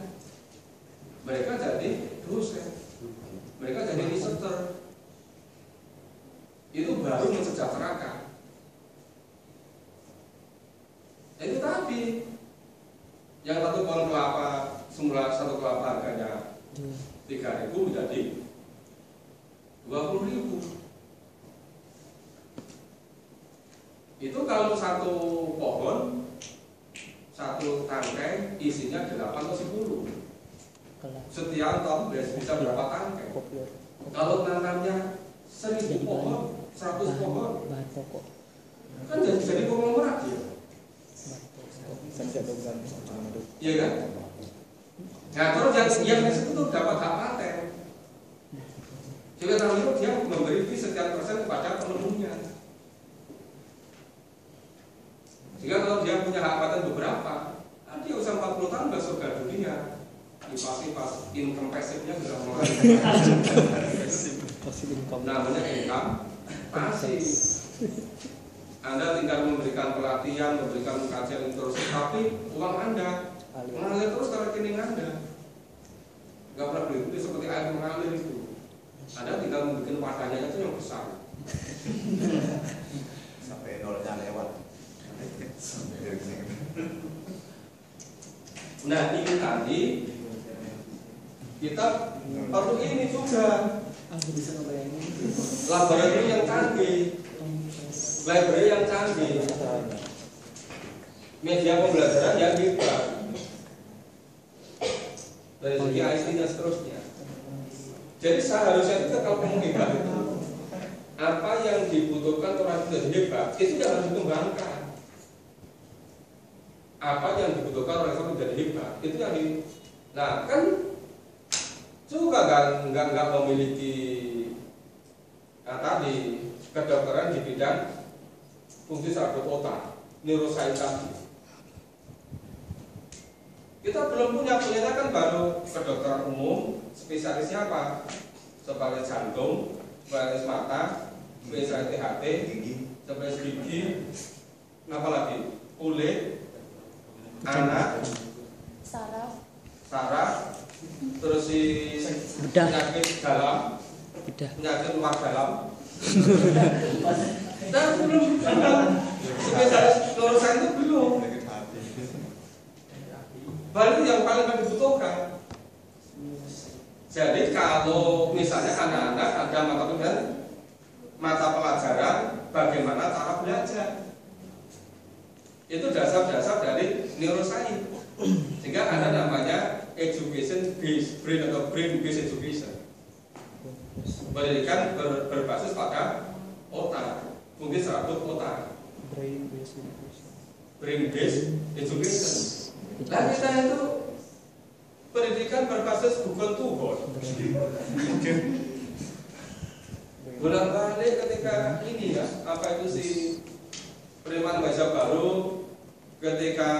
Speaker 3: Mereka jadi dosen, mereka jadi riseter. Itu baru mensejahterakan. Itu tadi yang 1 pohon kelapa, semula 1 kelapa harganya 3.000 menjadi 20.000. Itu kalau 1 pohon 1 tangkai isinya 8 atau 10. Setiap tahun bisa berapa tangkai? Kalau nanamnya 1000 pohon, 100 pohon, kan jadi konglomerat ya. Iya kan? Nah terus yang di situ tuh dapat hak paten. Juga namanya dia memberi fee sekian persen kepada penemunya. Jika kalau dia punya hak paten beberapa, dia usah 40 tahun ke surga dunia. pasti pas income passivnya sudah mulai. Namanya income pasif. Anda tinggal memberikan pelatihan, memberikan kajian introduktif, tapi uang Anda mengalir terus ke rekening Anda. Nggak pernah berhenti seperti air mengalir itu. Anda tinggal membuat wadahnya itu yang besar.
Speaker 2: Sampai nolnya lewat.
Speaker 3: Nah ini tadi kita perlu ini juga laboratorium yang canggih, library yang canggih, media pembelajaran yang hebat dari segi ICT dan seterusnya. Jadi seharusnya itu kalau ngomong hebat itu apa yang dibutuhkan orang itu jadi hebat itu yang harus dikembangkan. Apa yang dibutuhkan orang itu menjadi hebat itu yang nah kan juga nggak memiliki tadi kedokteran di bidang fungsi saraf otak, neuroscience tadi. Kita belum punya kan baru kedokteran umum, spesialisnya apa? Sebagai jantung, spesialis mata, spesialis THT, spesialis gigi, apa lagi? Kulit, anak, saraf, terus si penyakit dalam, penyakit luar dalam. Nah belum spesialis neuroscience itu belum. Baru yang paling dibutuhkan. Jadi kalau misalnya anak-anak ada mata pelajaran bagaimana cara belajar, itu dasar-dasar dari neuroscience. Sehingga ada namanya education based brain atau brain based education. Pendidikan berbasis pada otak, fungsi saraf otak. Brain based education. Nah kita itu pendidikan berbasis Google to God. Bolak-balik ketika ini ya, apa itu si Preman Wajah Baru ketika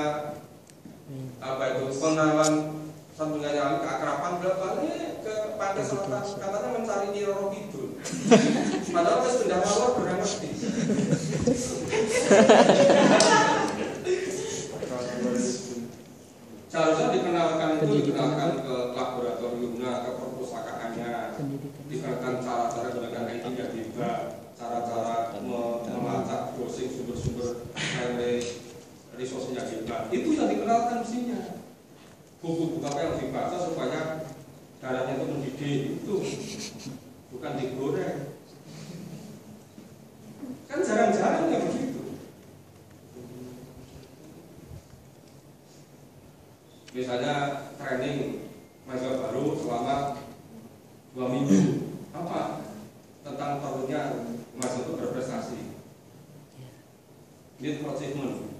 Speaker 3: apa itu pengenalan sambungannya keakraban bolak-balik ke pantai selatan katanya mencari Nyi Roro Kidul. Padahal pas pindah luar kurang ngerti. Seharusnya dikenalkan ke laboratoriumnya, ke perpustakaannya, dikenalkan cara-cara menggunakan IT yang hebat, cara-cara melacak browsing sumber-sumber resource-nya hebat. Itu yang dikenalkan mestinya. Buku-buku apa yang dibaca supaya darahnya itu mendidih, itu bukan digoreng. Kan jarang-jarang ya begitu. Misalnya training mahasiswa baru selama 2 minggu apa tentang perlunya mahasiswa itu berprestasi, need for achievement.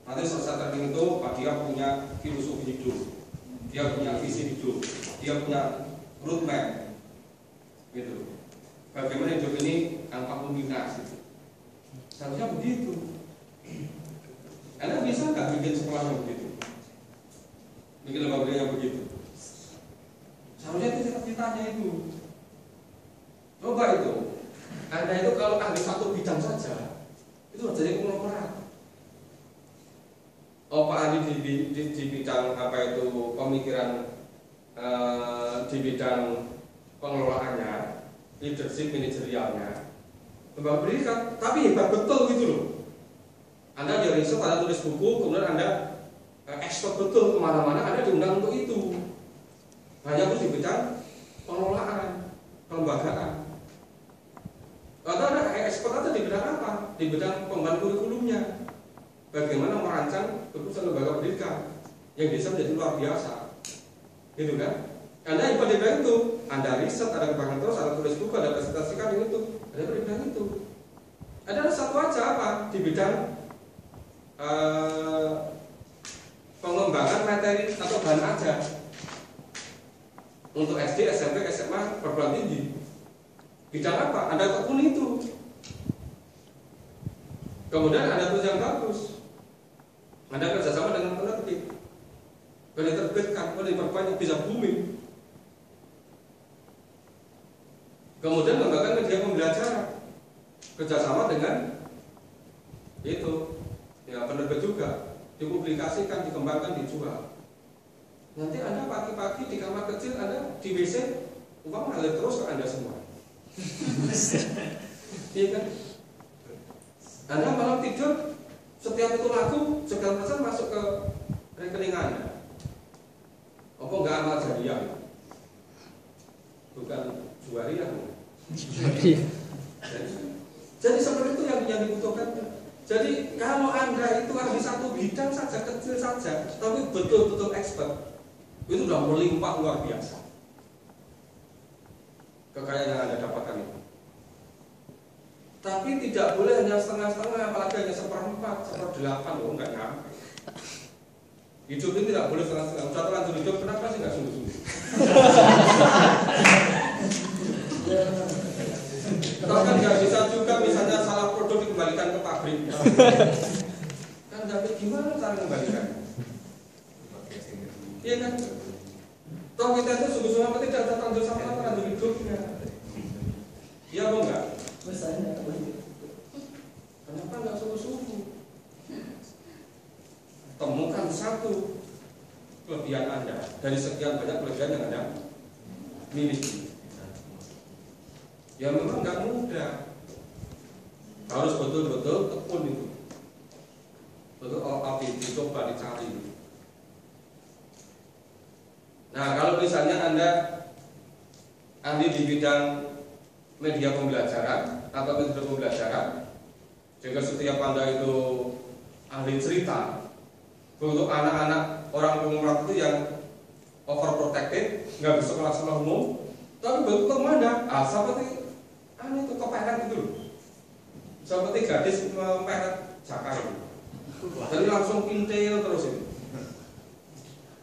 Speaker 3: Nanti selesai training itu dia punya filosofi hidup, dia punya visi hidup, dia punya roadmap gitu. Bagaimana hidup ini tanpa kombinasi? Seharusnya begitu. Anda bisa nggak bikin sekolah yang begitu? Bikin lembaga yang begitu. Seharusnya itu cita-citanya itu. Coba itu. Anda itu kalau ahli satu bidang saja, itu jadi konglomerat. Oh Pak ahli di bidang apa itu pemikiran di bidang pengelolaannya, leadership manajerialnya, lembaga pendidikan, tapi hebat betul gitu loh. Anda jadi riset, Anda tulis buku, kemudian Anda ekspor betul kemana-mana, ada diundang untuk itu. Hanya harus di bidang pengelolaan, kelembagaan. Atau ada ekspor atau di bidang apa? Di bidang pengembangan kurikulumnya. Bagaimana merancang keputusan lembaga pendidikan yang bisa menjadi luar biasa, gitu kan? Anda di bidang itu, Anda riset, ada kembangan terus, ada tulis buku, ada presentasikan itu, ada di bidang itu. Ada satu aja apa? Di bidang pengembangan materi atau bahan ajar untuk SD, SMP, SMA, perguruan tinggi. Bidang apa? Anda tekuni itu. Kemudian Anda tulis yang bagus. Anda kerjasama dengan penerbit. boleh diterbitkan, boleh diperbanyak, bisa booming. Kemudian mengembangkan media pembelajaran kerjasama dengan itu ya penerbit juga, dipublikasikan, dikembangkan, dijual. Nanti Anda pagi-pagi di kamar kecil, Anda di WC, uang ngalir terus ke Anda semua. Iya kan? Anda malam tidur, setiap itu lagu, segala persen masuk ke rekening Anda. Apa enggak amal jariah? Bukan juariah. Jadi seperti itu yang dibutuhkan. Jadi kalau Anda itu ahli satu bidang saja, kecil saja, tapi betul-betul expert, itu sudah melimpah luar biasa. Kekayaan yang Anda dapatkan itu. Tapi tidak boleh hanya setengah-setengah, apalagi hanya seperempat, seperdelapan, loh, enggak nyampe. Hidup ini tidak boleh setengah-setengah. Udah terlanjur hidup, kenapa sih enggak sungguh-sungguh? Atau kan nggak bisa juga misalnya salah produk dikembalikan ke pabrik. Kan tapi gimana cara mengembalikan? Iya kan? Toh kita itu sungguh-sungguh apa tidak ada tanggung sama terhadap hidupnya. Iya apa enggak? Kenapa enggak sungguh-sungguh? Temukan satu kelebihan Anda dari sekian banyak kelebihan yang Anda miliki. Ya memang nggak mudah, harus betul-betul tekun itu, betul dicoba dicari. Nah kalau misalnya Anda ahli di bidang media pembelajaran atau metode pembelajaran, jika setiap Anda itu ahli cerita, untuk anak-anak orang umum itu yang overprotected, nggak bisa sekolah umum, tapi betul mana? Seperti itu keperet gitu, seperti gadis memperet jakar, jadi langsung pintil terus itu.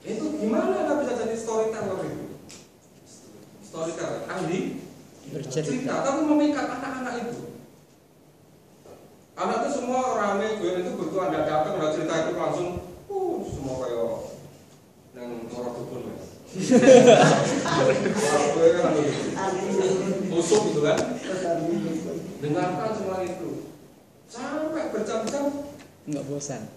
Speaker 3: Itu gimana Anda bisa jadi storyteller itu? Storyteller, ahli bercerita, tapi memikat anak-anak itu. Anak itu semua rame, gue itu begitu Anda datang, Anda cerita itu langsung, semua kayak yang orang dukun mas. Musuh gitu kan. Dengarkan semua itu sampai berjam-jam
Speaker 4: nggak bosan.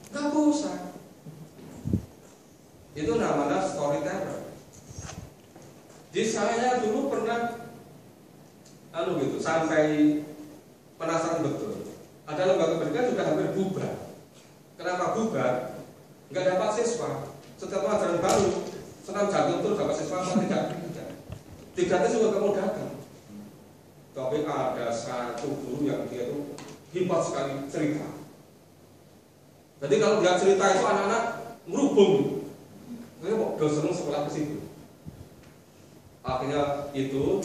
Speaker 3: Itu namanya storyteller. Di saya dulu pernah gitu sampai penasaran betul. Ada lembaga pendidikan sudah hampir bubar. Kenapa bubar? Nggak dapat siswa. Setiap pelajaran baru senam jantung terus dapat siswa apa tidak? Tidak itu juga kamu datang. Tapi ada satu guru yang dia itu hebat sekali cerita. Jadi kalau dia cerita itu anak-anak merubung. Saya kok udah seneng sekolah ke situ. Akhirnya itu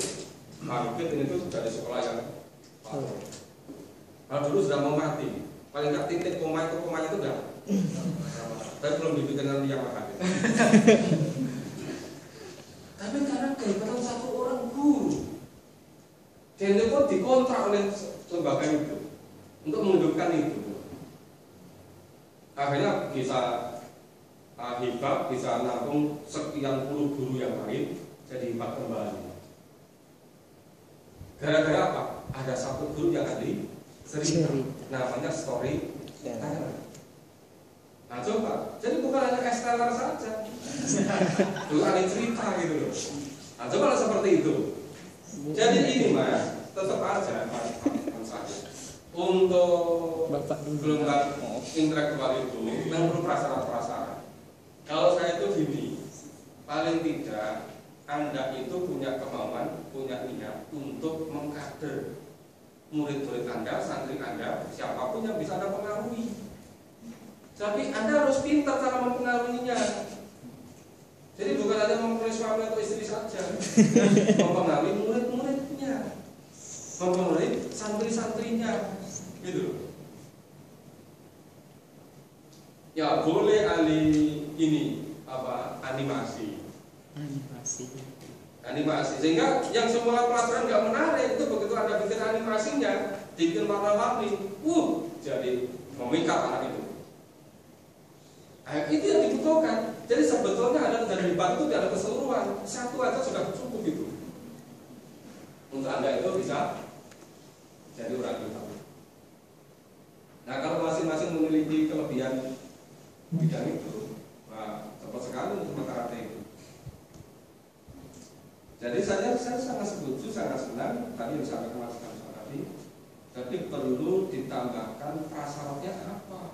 Speaker 3: bangkit ini tuh dari sekolah yang kalau dulu sudah mau mati, paling nggak titik komanya itu udah. Tapi belum dibikin nanti yang makan. Tapi karena kehebatan satu orang guru, dan itu pun dikontrak oleh lembaga itu untuk menghidupkan itu. Akhirnya bisa hebat, bisa nampung sekian puluh guru yang lain jadi hebat kembali. Gara-gara apa? Ada satu guru yang ahli cerita, namanya storyteller. Nah coba, jadi bukan hanya esteller saja, dulu ahli cerita gitu loh. Nah coba seperti itu. Jadi ini mas, tetap aja untuk gelombang intelektual itu yang perlu prasyarat-prasyarat. Kalau saya itu gini, paling tidak Anda itu punya kemauan, punya niat untuk mengkader murid-murid Anda, santri Anda, siapapun yang bisa Anda pengaruhi. Tapi Anda harus pintar cara mempengaruhinya. Jadi bukan hanya mempengaruhi suami atau istri saja, mempengaruhi murid-muridnya, mempengaruhi santri-santrinya, gitu. Ya boleh ahli ini animasi, sehingga yang semula pelajaran nggak menarik itu begitu Anda bikin animasinya, dibikin warna-warni, jadi memikat anak itu. Itu yang dibutuhkan. Jadi sebetulnya ada dari debat itu tidak ada keseluruhan, satu aja sudah cukup itu. Untuk Anda itu bisa jadi orang debat. Nah, kalau masing-masing memiliki kelebihan bidang itu, nah, cepat sekali untuk mengkarakter itu. Jadi saya sangat setuju, sangat senang tadi yang disampaikan Mas Kamsa tadi. Tapi perlu ditambahkan prasyaratnya apa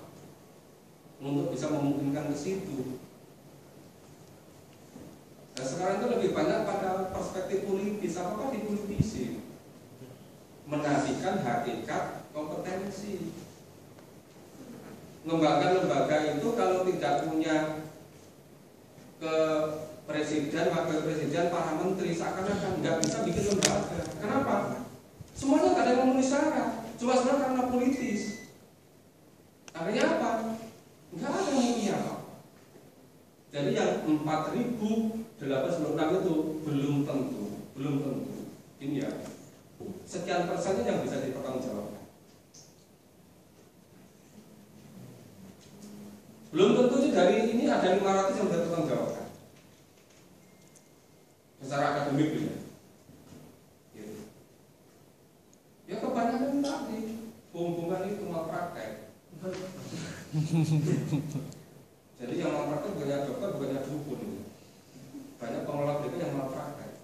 Speaker 3: untuk bisa memungkinkan ke situ. Nah, sekarang itu lebih banyak pada perspektif politis, apakah dipolitisi, menafikan hakikat kompetensi. Lembaga-lembaga itu kalau tidak punya ke presiden, wakil presiden, para menteri, seakan-akan nggak bisa bikin lembaga. Kenapa? Semuanya nggak ada yang memenuhi syarat, cuma sebenarnya karena politis. Akhirnya apa? Nggak ada yang punya apa. Jadi yang 4.896 itu belum tentu. Ini ya, sekian persennya yang bisa dipertanggungjawabkan. Belum tentu sih dari ini ada 500 yang bisa dipertanggungjawabkan secara akademik ya. Ya kebanyakan tadi hubungan itu malpraktek. Jadi yang malpraktek bukannya dokter, bukannya dukun. Banyak pengelola BK yang malpraktek,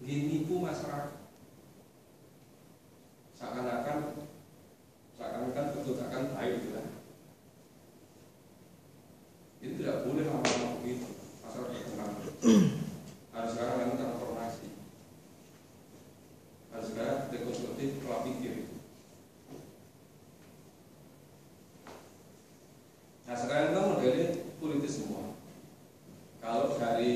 Speaker 3: nipu masyarakat. Seakan-akan betul akan baik gitu kan. Itu tidak boleh lama-lama begitu. Masyarakat berkembang. Harus sekarang memang transformasi. Harus sekarang dekonstruktif pola pikir. Nah sekarang kita modelnya politis semua. Kalau dari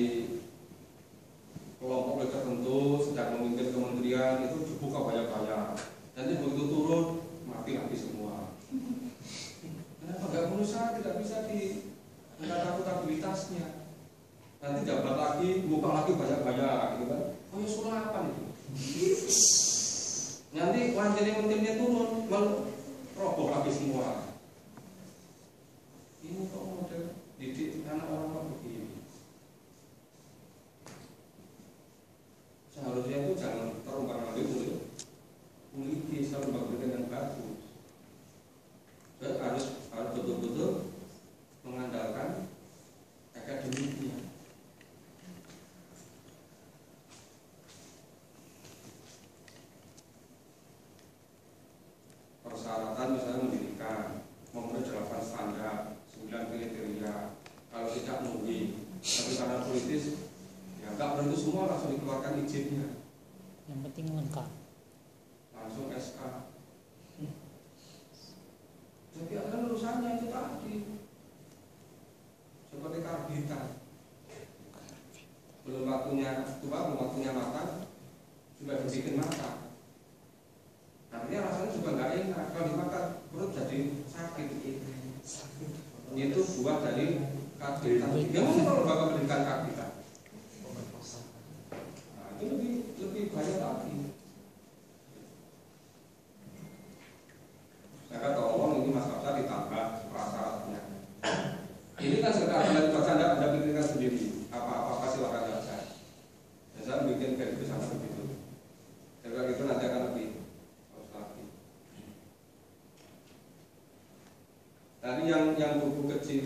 Speaker 3: kelompok tertentu sedang memimpin kementerian itu dibuka banyak-banyak. Nanti begitu turun mati semua. Kenapa nggak berusaha? Tidak bisa menata akuntabilitasnya. Nanti jabat lagi, buka lagi banyak-banyak, gitu kan? Oh ya sulapan itu. Nanti wanjani menterinya turun, roboh lagi semua. Ini kok model didik anak orang begini. Seharusnya itu jangan terumbang-ambing politis, lembaga yang bagus. Harus betul-betul mengandalkan akademiknya. Persyaratan misalnya pendidikan memenuhi 8 standar, 9 kriteria. Kalau tidak memenuhi, tapi karena politis, ya enggak berarti semua langsung dikeluarkan izinnya.
Speaker 4: Yang penting lengkap.
Speaker 3: Langsung SK. Jadi ada lulusannya itu tadi. Seperti karbitan. Belum waktunya tua, belum waktunya matang, sudah dibikin matang. Artinya rasanya juga nggak enak. Kalau dimakan perut jadi sakit. Itu buah dari karbitan. Ya mungkin kalau bakal pendidikan karbitan. Nah, itu lebih banyak lagi. Saya tolong ini Mas Kapsa ditambah prasyaratnya. Ini kan sekedar Anda pikirkan sendiri. Apa silakan baca. Dan saya bikin kayak itu sama begitu. Kalau itu nanti akan lebih lagi. Tadi yang buku kecil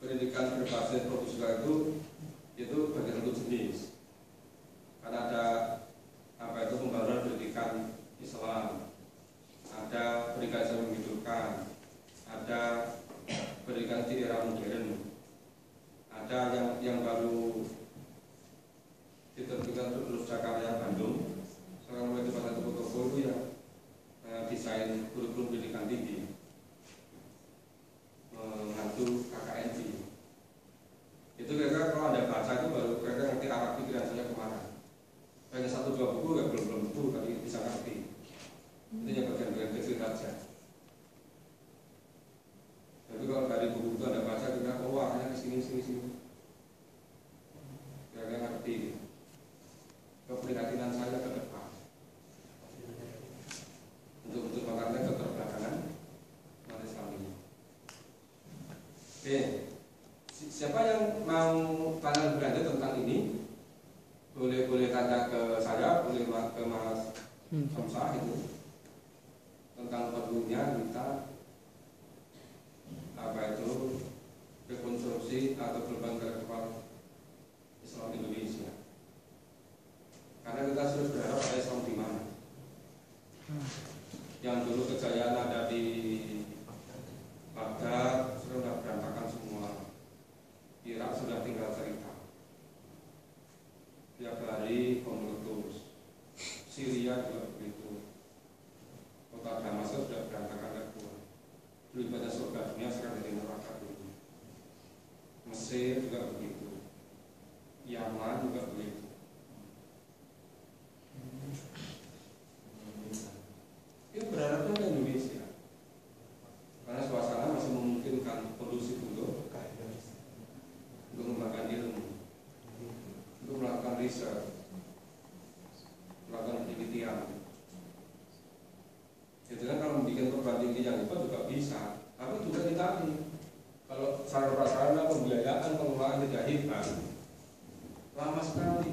Speaker 3: pendidikan berbasis prosedural itu bagi satu jenis. Karena ada pembaruan pendidikan Islam. Ada pendidikan Islam menghidupkan, ada pendidikan di era modern, ada yang baru diterbitkan untuk Jakarta Bandung. Sekarang mulai pada toko-toko itu yang desain kurikulum pendidikan tinggi, mengatur KKNP. Itu kira-kira kalau Anda baca itu baru kira-kira ngerti arah pikiran saya kemana. Hanya 1-2 buku ya belum tentu tapi bisa ngerti. Itu yang bagian-bagian kecil saja. Tapi kalau dari buku itu Anda baca kira oh arahnya ke sini. Kira-kira ngerti. Keprihatinan saya ke depan untuk mengatasi keterbelakangan umat Islam ini. Oke, Siapa yang mau tanya lebih lanjut tentang ini, boleh tanya ke saya, boleh ke Mas Samsah itu tentang perlunya kita rekonstruksi atau gelombang intelektual Islam Indonesia. Karena kita sudah berharap ada Islam di mana. Yang dulu kejayaan ada di Baghdad sudah berantakan semua. Irak sudah tinggal cerita. Tiap hari meletus. Syria juga begitu. Kota Damaskus sudah berantakan kedua. Dulu ibadah surga dunia sekarang jadi neraka dulu. Mesir juga begitu. Yaman juga begitu. Kita berharapnya ke Indonesia. Karena suasana masih memungkinkan kondusif untuk mengembangkan ilmu, untuk melakukan riset, melakukan penelitian. Jadi kan kalau membuat perguruan tinggi yang itu juga bisa, tapi juga ditanya. Kalau sarana prasarana pembiayaan pengelolaan tidak hebat, lama sekali.